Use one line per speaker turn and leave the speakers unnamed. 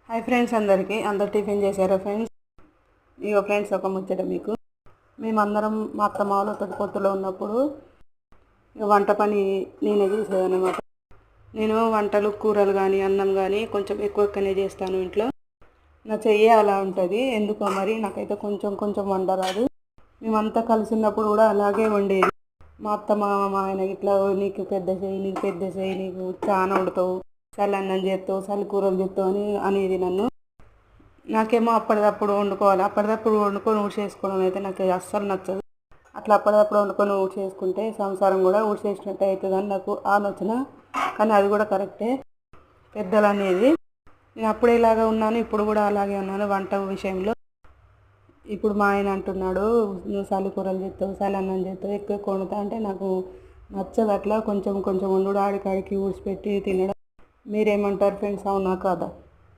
Hi friends, అందరు tiffin చేశారా friends? ఇగో friends, ఒక ముచ్చట మీకు. మేమందరం మా అత్తమ్మ వాళ్ళతో పొత్తులో ఉన్నప్పుడు వంట పని నేనే చేసేదన్నమాట. నేను వంటలు, కూరలు కానీ అన్నం కానీ కొంచెం ఎక్కువనే చేస్తాను ఇంట్లో. నా చెయ్యి అలా ఉంటుంది, ఎందుకో మరి నాకైతే కొంచెం కొంచెం వంట రాదు. మేమంతా కలిసి ఉన్నప్పుడు కూడా అలాగే వండేది. మా అత్తమ్మ మా ఆయన ఇట్లా, నీకు పెద్ద చెయ్యి, నీకు చాలా వండుతావు, చలి అన్నం చేస్తావు, చలి కూరలు చేస్తావు అనేది నన్ను. నాకేమో అప్పటిదప్పుడు వండుకొని ఊడ్చేసుకోవడం అయితే నాకు అస్సలు నచ్చదు. అట్లా అప్పటిదప్పుడు వండుకొని ఊడ్చేసుకుంటే సంసారం కూడా ఊడ్చేసినట్టు అవుతుందని నాకు ఆలోచన. కానీ అది కూడా కరెక్టే, పెద్దలు అనేది. నేను అప్పుడు ఇలాగే ఉన్నాను, ఇప్పుడు కూడా అలాగే ఉన్నాను వంట విషయంలో. ఇప్పుడు మా ఆయన అంటున్నాడు, నువ్వు చలి కూరలు చేస్తావు, చలి అన్నం చేస్తావు, ఎక్కువ వండుతా అంటే నాకు నచ్చదు. అట్లా కొంచెం కొంచెం వండు, ఆడికాడికి ఊడ్చిపెట్టి తినడం. మీరేమంటారు ఫ్రెండ్స్? అవునా కాదా?